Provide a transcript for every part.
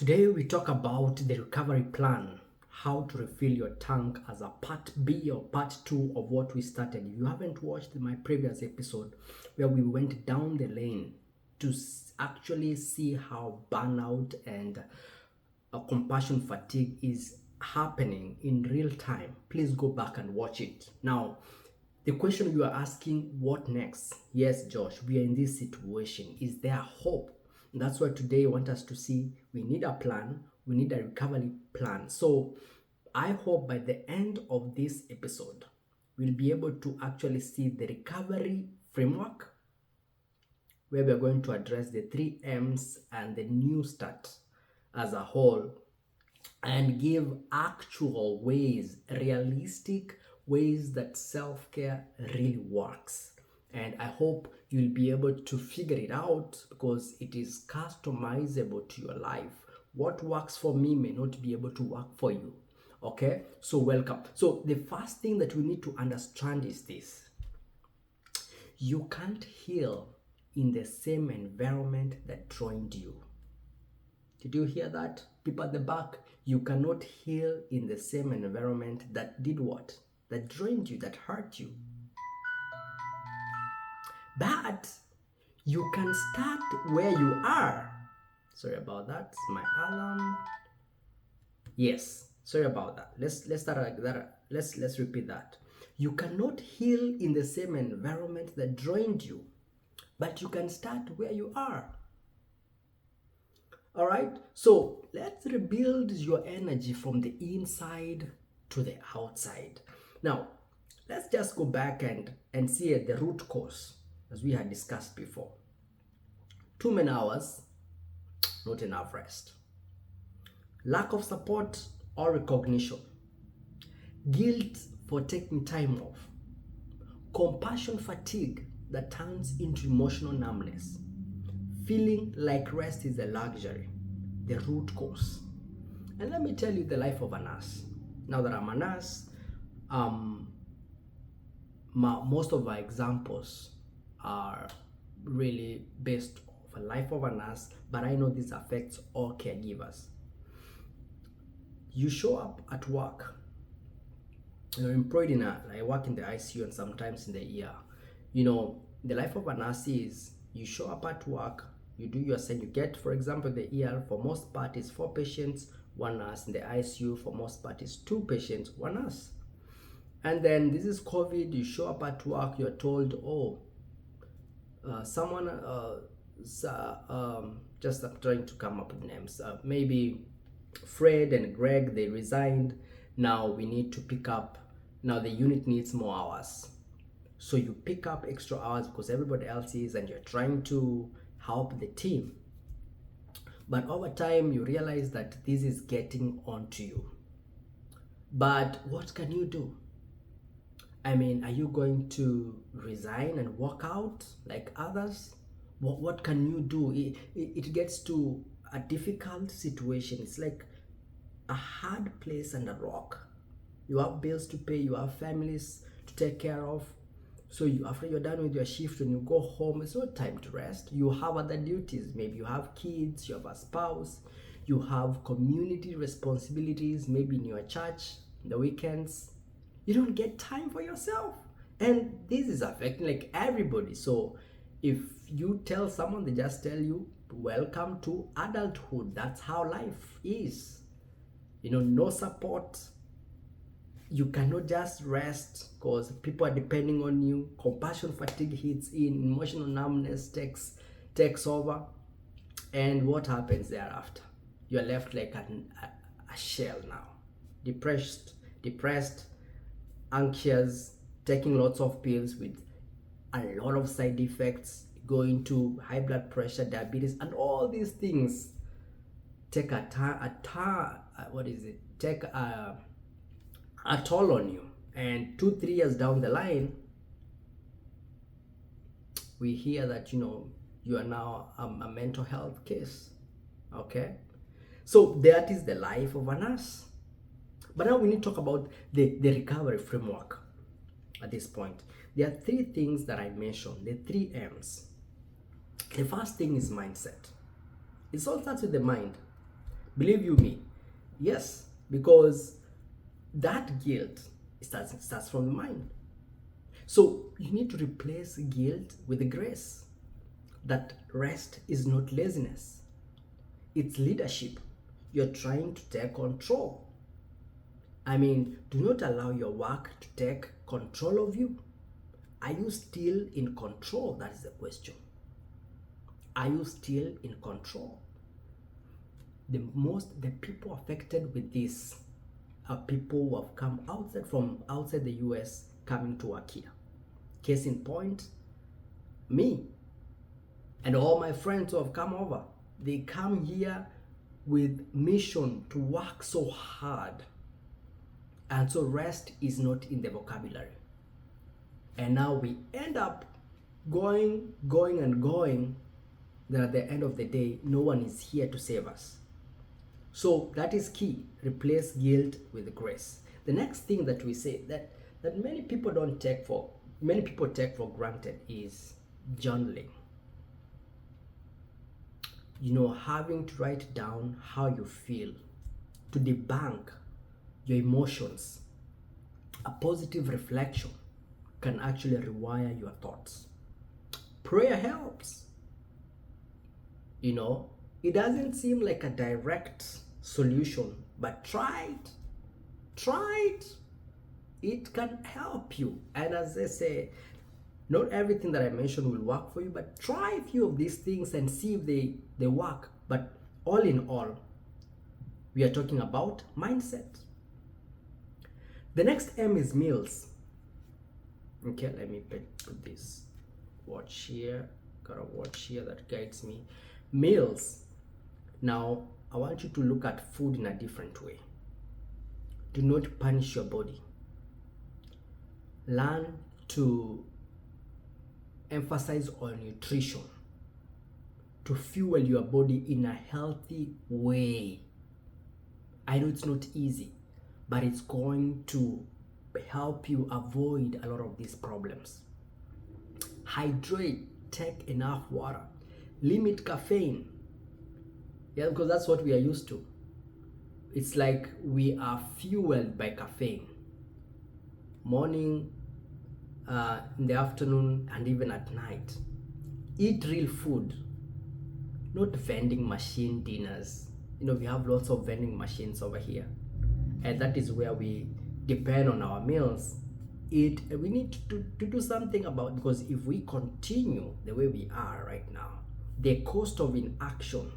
Today we talk about the recovery plan, how to refill your tank as a part B or part 2 of what we started. If you haven't watched my previous episode where we went down the lane to actually see how burnout and compassion fatigue is happening in real time, please go back and watch it. Now, the question you are asking, what next? Yes, Josh, we are in this situation. Is there hope? That's why today I want us to see we need a plan, we need a recovery plan. So I hope by the end of this episode, we'll be able to actually see the recovery framework where we're going to address the 3Ms and the NEWSTART as a whole and give actual ways, realistic ways that self-care really works. And I hope you'll be able to figure it out because it is customizable to your life. What works for me may not be able to work for you. Okay, so welcome. So the first thing that we need to understand is this: you can't heal in the same environment that joined you. Did you hear that? People at the back, you cannot heal in the same environment that did what? That drained you, that hurt you. But you can start where you are. Sorry about that. My alarm. Yes, sorry about that. Let's start like that. Let's repeat that. You cannot heal in the same environment that drained you, but you can start where you are. All right, so let's rebuild your energy from the inside to the outside. Now, let's just go back and see the root cause, as we had discussed before. Too many hours, not enough rest. Lack of support or recognition. Guilt for taking time off. Compassion fatigue that turns into emotional numbness. Feeling like rest is a luxury, the root cause. And let me tell you the life of a nurse. Now that I'm a nurse, most of our examples are really based off a life of a nurse, but I know this affects all caregivers. You show up at work, you're employed I work in the ICU and sometimes in the ER. The life of a nurse is you show up at work, you do your thing, you get, for example, the ER for most part is 4 patients, 1 nurse. In the ICU for most part is 2 patients, 1 nurse. And then this is COVID, you show up at work, you're told, just I'm trying to come up with names, maybe Fred and Greg, they resigned. Now we need to pick up, now the unit needs more hours. So you pick up extra hours because everybody else is, and you're trying to help the team. But over time, you realize that this is getting onto you. But what can you do? I mean, are you going to resign and walk out like others? What can you do? It gets to a difficult situation. It's like a hard place and a rock. You have bills to pay, you have families to take care of. So after you're done with your shift, when you go home, it's not time to rest. You have other duties. Maybe you have kids, you have a spouse, you have community responsibilities, maybe in your church, the weekends. You don't get time for yourself. And this is affecting like everybody. So if you tell someone, they just tell you, welcome to adulthood. That's how life is. No support. You cannot just rest because people are depending on you. Compassion fatigue hits in, emotional numbness takes over. And what happens thereafter? You're left like a shell now. Depressed, anxious, taking lots of pills with a lot of side effects, going to high blood pressure, diabetes, and all these things take a toll on you. And 2-3 years down the line, we hear that you are now a mental health case. Okay, so that is the life of a nurse. But now we need to talk about the recovery framework. At this point, there are 3 things that I mentioned, the 3 M's. The first thing is mindset. It all starts with the mind. Believe you me, yes, because that guilt starts from the mind. So you need to replace guilt with grace. That rest is not laziness, it's leadership. You're trying to take control. I mean, do not allow your work to take control of you. Are you still in control? That is the question. Are you still in control? The people affected with this are people who have come outside the US coming to work here. Case in point, me and all my friends who have come over. They come here with mission to work so hard, and so rest is not in the vocabulary. And now we end up going and going, that at the end of the day no one is here to save us. So that is key. Replace guilt with grace. The next thing that we say that many people take for granted is journaling. Having to write down how you feel, to debunk your emotions. A positive reflection can actually rewire your thoughts. Prayer helps. It doesn't seem like a direct solution, but try it. It can help you. And as I say, not everything that I mentioned will work for you, but try a few of these things and see if they work. But all in all, we are talking about mindset. The next M is meals. Okay, let me put this watch here. Got a watch here that guides me. Meals. Now, I want you to look at food in a different way. Do not punish your body. Learn to emphasize on nutrition to fuel your body in a healthy way. I know it's not easy, but it's going to help you avoid a lot of these problems. Hydrate, take enough water, limit caffeine. Yeah, because that's what we are used to. It's like we are fueled by caffeine. Morning, in the afternoon, and even at night. Eat real food, not vending machine dinners. We have lots of vending machines over here, and that is where we depend on our meals. We need to do something about, because if we continue the way we are right now, the cost of inaction,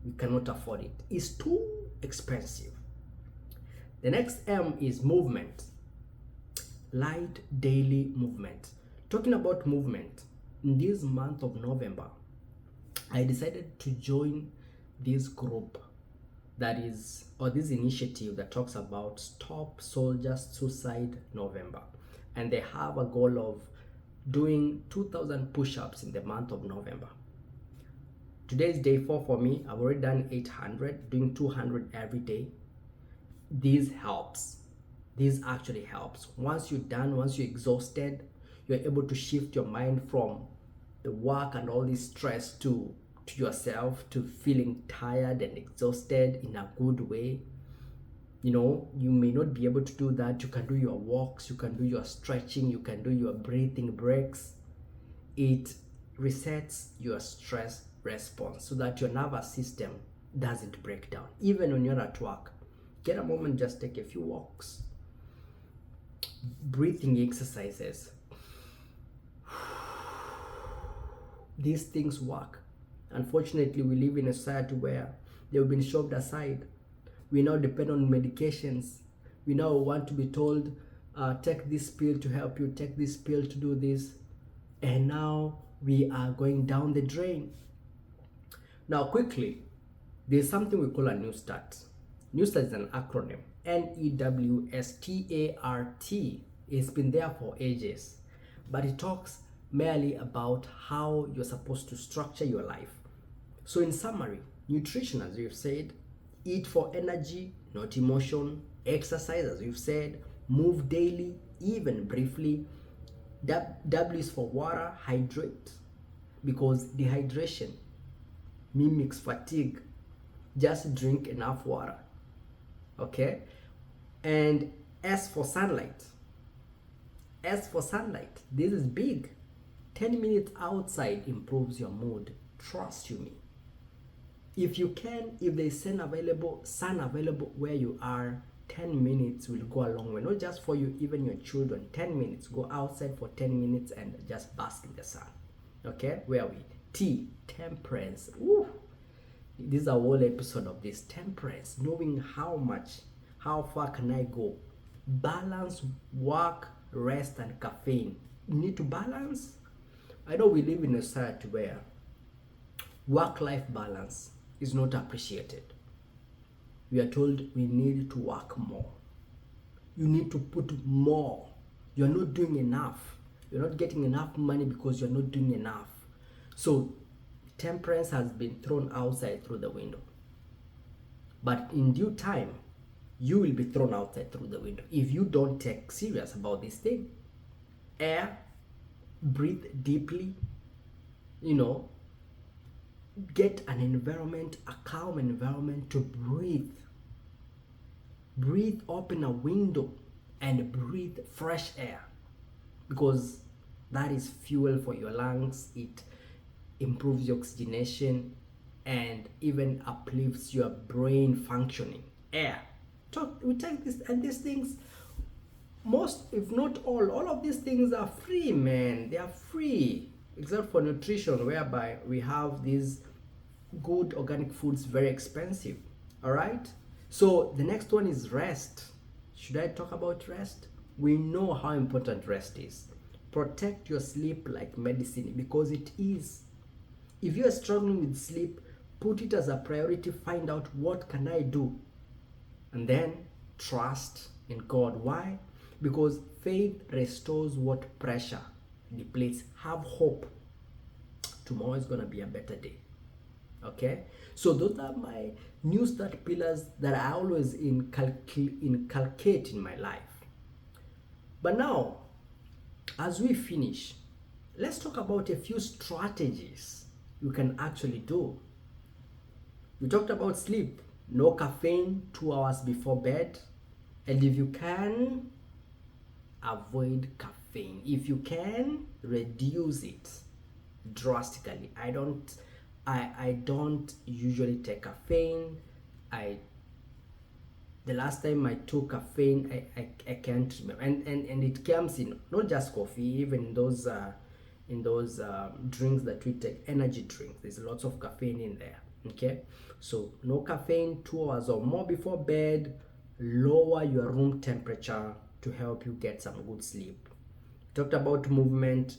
we cannot afford it. It's too expensive. The next M is movement. Light daily movement. Talking about movement, in this month of November, I decided to join this group this initiative that talks about Stop Soldier Suicide November. And they have a goal of doing 2,000 push-ups in the month of November. Today is day 4 for me. I've already done 800, doing 200 every day. This helps. This actually helps. Once you're done, once you're exhausted, you're able to shift your mind from the work and all this stress to yourself, to feeling tired and exhausted in a good way. You may not be able to do that. You can do your walks, you can do your stretching, you can do your breathing breaks. It resets your stress response so that your nervous system doesn't break down. Even when you're at work, get a moment, just take a few walks. Breathing exercises. These things work. Unfortunately, we live in a society where they've been shoved aside. We now depend on medications. We now want to be told, take this pill to help you, take this pill to do this. And now we are going down the drain. Now, quickly, there's something we call a NEWSTART. NEWSTART is an acronym. NEWSTART. It's been there for ages, but it talks merely about how you're supposed to structure your life. So in summary, nutrition, as we've said, eat for energy, not emotion. Exercise, as we've said, move daily, even briefly. W is for water, hydrate, because dehydration mimics fatigue. Just drink enough water. Okay? And as for sunlight, this is big. 10 minutes outside improves your mood. Trust you me. If you can, if there's sun available where you are, 10 minutes will go a long way. Not just for you, even your children. 10 minutes. Go outside for 10 minutes and just bask in the sun. Okay? Where are we? T, temperance. Ooh. This is a whole episode of this. Temperance. Knowing how far can I go? Balance work, rest, and caffeine. You need to balance. I know we live in a society where work-life balance is not appreciated. We are told we need to work more. You need to put more. You're not doing enough. You're not getting enough money because you're not doing enough. So temperance has been thrown outside through the window. But in due time, you will be thrown outside through the window if you don't take serious about this thing. Air, breathe deeply, get an environment, a calm environment to breathe. Open a window and breathe fresh air, because that is fuel for your lungs. It improves your oxygenation and even uplifts your brain functioning. Air. We take this, and these things, most if not all of these things are free, man. They are free, except for nutrition, whereby we have these good organic foods very expensive. All right, so the next one is rest. Should I talk about rest? We know how important rest is. Protect your sleep like medicine, because it is. If you are struggling with sleep, put it as a priority. Find out, what can I do? And then trust in God. Why? Because faith restores what pressure depletes. Have hope. Tomorrow is going to be a better day. Okay? So those are my NEWSTART pillars that I always inculcate in my life. But now, as we finish, let's talk about a few strategies you can actually do. We talked about sleep. No caffeine 2 hours before bed. And if you can, avoid caffeine. If you can, reduce it drastically. I don't usually take caffeine. The last time I took caffeine, I can't remember. And it comes in not just coffee, even in those drinks that we take, energy drinks. There's lots of caffeine in there. Okay, so no caffeine 2 hours or more before bed. Lower your room temperature to help you get some good sleep. Talked about movement,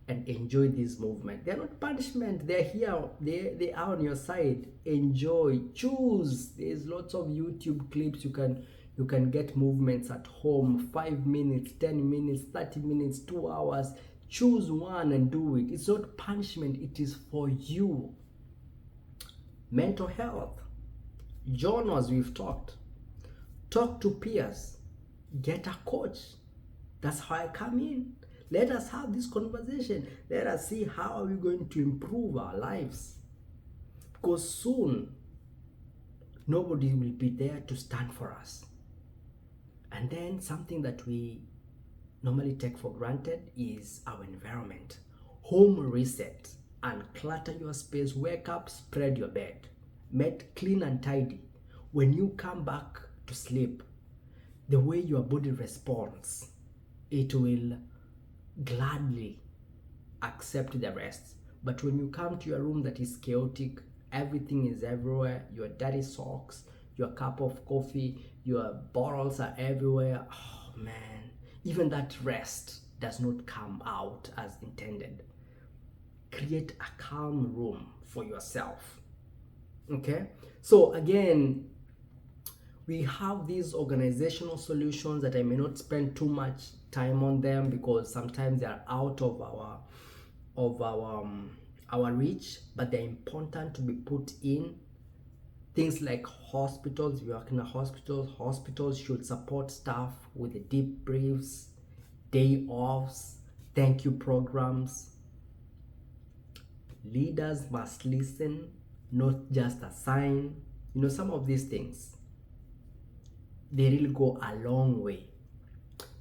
and enjoy this movement. They're not punishment. They're here. They are on your side. Enjoy. Choose. There's lots of YouTube clips. You can get movements at home. 5 minutes, 10 minutes, 30 minutes, 2 hours. Choose one and do it. It's not punishment. It is for you. Mental health. Journals, we've talked. Talk to peers. Get a coach. That's how I come in. Let us have this conversation. Let us see how are we going to improve our lives. Because soon, nobody will be there to stand for us. And then something that we normally take for granted is our environment. Home reset. Unclutter your space. Wake up, spread your bed. Make clean and tidy. When you come back to sleep, the way your body responds, it will gladly accept the rest. But when you come to your room that is chaotic, everything is everywhere, your dirty socks, your cup of coffee, your bottles are everywhere, oh man, even that rest does not come out as intended. Create a calm room for yourself. Okay, so again, we have these organizational solutions that I may not spend too much time on them, because sometimes they are out of our reach, but they're important to be put in. Things like hospitals. If you work in a hospital, hospitals should support staff with deep briefs, day offs, thank you programs. Leaders must listen, not just assign. You know, some of these things, they really go a long way.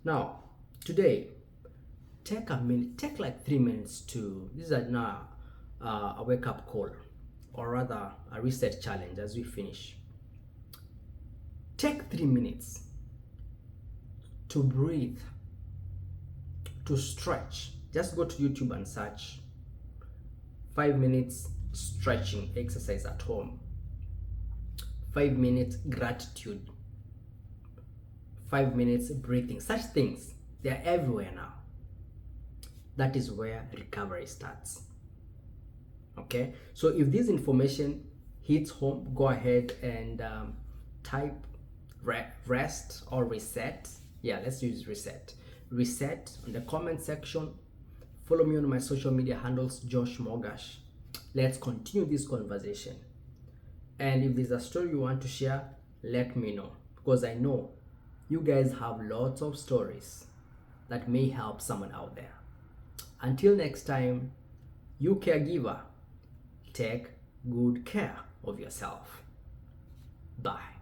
Now, today, take a minute, take like 3 minutes to, this is now a wake up call, or rather a reset challenge as we finish. Take 3 minutes to breathe, to stretch. Just go to YouTube and search 5 minutes stretching exercise at home, 5 minutes gratitude, 5 minutes breathing. Such things, they're everywhere now. That is where recovery starts. Okay, so if this information hits home, go ahead and type rest or reset. Yeah, let's use reset. Reset in the comment section. Follow me on my social media handles, Josh Mogash. Let's continue this conversation. And if there's a story you want to share, let me know, because I know you guys have lots of stories that may help someone out there. Until next time, you caregiver, take good care of yourself. Bye.